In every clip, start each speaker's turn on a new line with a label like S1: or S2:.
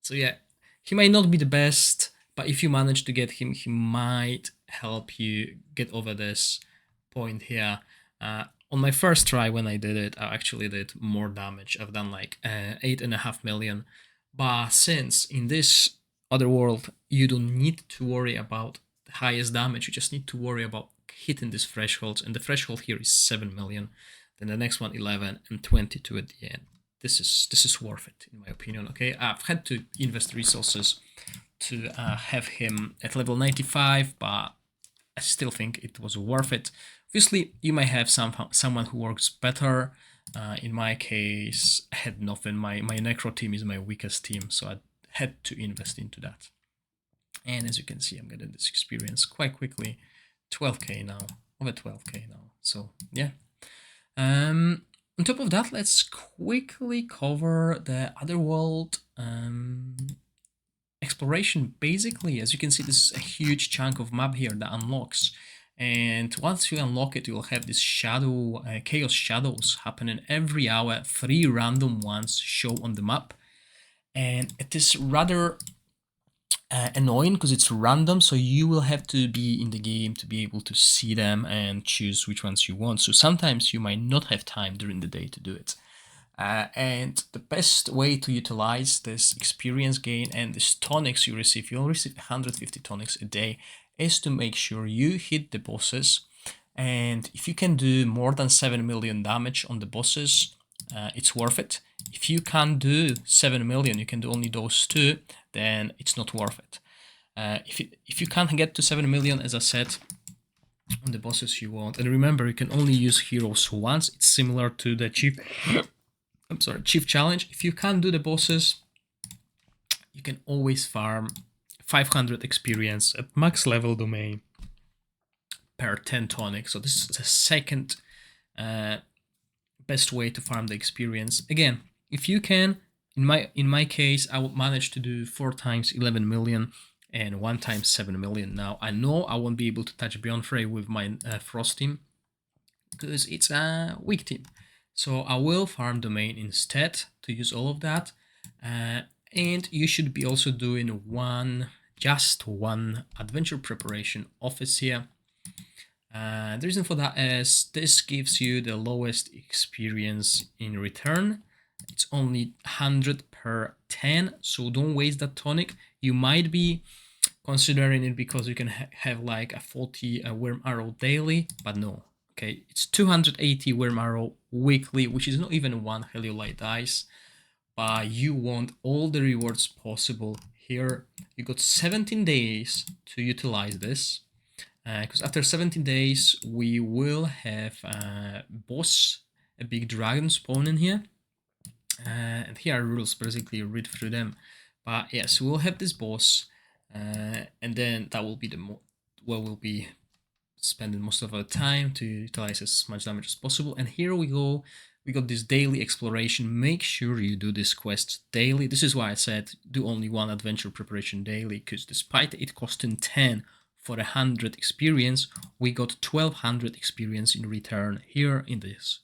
S1: So yeah, he might not be the best, but if you manage to get him, he might help you get over this point here. On my first try when I did it, I actually did more damage. I've done like 8.5 million. But since in this other world you don't need to worry about the highest damage, you just need to worry about hitting these thresholds, and the threshold here is 7 million. Then the next one 11 and 22 at the end. This is worth it in my opinion. Okay, I've had to invest resources to have him at level 95, but I still think it was worth it. Obviously, you might have someone who works better. In my case, I had nothing. My Necro team is my weakest team, so I had to invest into that. And as you can see, I'm getting this experience quite quickly. 12k now, over 12k now. So yeah. On top of that, let's quickly cover the Otherworld exploration. Basically, as you can see, this is a huge chunk of map here that unlocks. And once you unlock it, you will have this chaos shadows happening every hour. 3 random ones show on the map. And it is rather annoying because it's random, so you will have to be in the game to be able to see them and choose which ones you want. So sometimes you might not have time during the day to do it. And the best way to utilize this experience gain and this tonics you receive, you'll receive 150 tonics a day, is to make sure you hit the bosses. And if you can do more than 7 million damage on the bosses, it's worth it. If you can't do 7 million, you can do only those two, then it's not worth it. If you can't get to 7 million, as I said, on the bosses you want, and remember, you can only use heroes once. It's similar to the chief challenge. If you can't do the bosses, you can always farm 500 experience at max level domain per 10 tonic. So this is the second best way to farm the experience. Again, if you can, in my case, I would manage to do 4 times 11 million and 1 times 7 million. Now I know I won't be able to touch Beyond Fray with my Frost team because it's a weak team. So I will farm domain instead to use all of that. And you should be also doing just one adventure preparation office here. The reason for that is this gives you the lowest experience in return. It's only 100 per 10, so don't waste that tonic. You might be considering it because you can have like a 40 worm arrow daily, but no. Okay, it's 280 worm arrow weekly, which is not even 1 heliolite dice, but you want all the rewards possible here. You got 17 days to utilize this, because after 17 days we will have a boss, a big dragon spawning here, and here are rules. Basically read through them, but yes, we'll have this boss, and then that will be where we'll be spending most of our time to utilize as much damage as possible. And here we go, we got this daily exploration. Make sure you do this quest daily. This is why I said do only one adventure preparation daily, because despite it costing 10 for 100 experience, we got 1200 experience in return here in this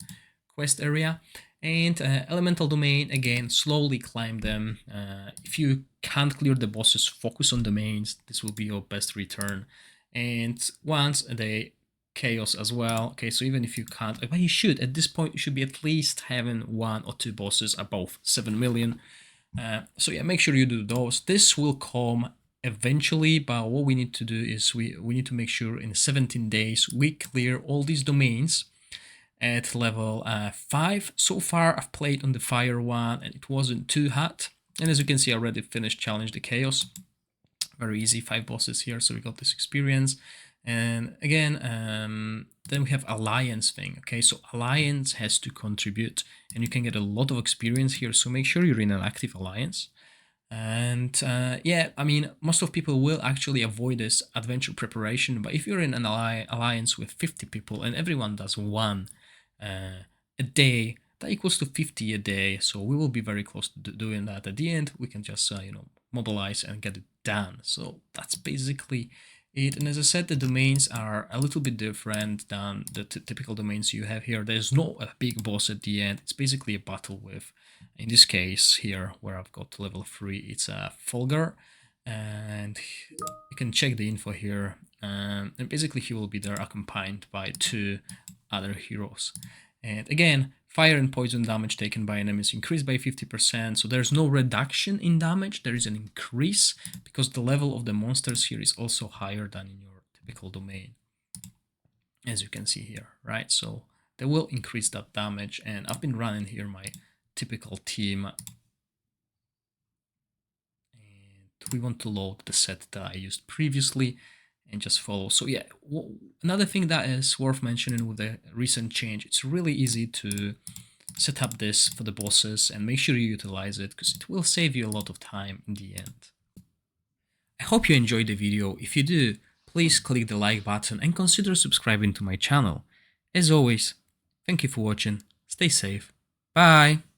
S1: quest area. And elemental domain, again, slowly climb them. If you can't clear the bosses, focus on domains. This will be your best return. And once a day, chaos as well. Okay, so even if you can't, but you should, at this point, you should be at least having 1 or 2 bosses above 7 million. So yeah, make sure you do those. This will come eventually, but what we need to do is we need to make sure in 17 days we clear all these domains at level 5. So far I've played on the fire one and it wasn't too hot, and as you can see I already finished challenge the chaos. Very easy, 5 bosses here, so we got this experience. And again, then we have alliance thing. Okay, so alliance has to contribute and you can get a lot of experience here, so make sure you're in an active alliance. And yeah, I mean, most of people will actually avoid this adventure preparation, but if you're in an alliance with 50 people and everyone does 1 a day, that equals to 50 a day, so we will be very close to doing that. At the end we can just mobilize and get it done. So that's basically it. And as I said, the domains are a little bit different than the typical domains you have here. There's no a big boss at the end. It's basically a battle with, in this case here, where I've got level 3, it's a Fulgur. And you can check the info here. And basically he will be there accompanied by 2 other heroes. And again, fire and poison damage taken by enemies increased by 50%, so there's no reduction in damage, there is an increase, because the level of the monsters here is also higher than in your typical domain, as you can see here, right? So they will increase that damage, and I've been running here my typical team. And we want to load the set that I used previously, and just follow. So yeah, another thing that is worth mentioning with the recent change, it's really easy to set up this for the bosses and make sure you utilize it, because it will save you a lot of time in the end. I hope you enjoyed the video. If you do, please click the like button and consider subscribing to my channel. As always, thank you for watching, stay safe, bye!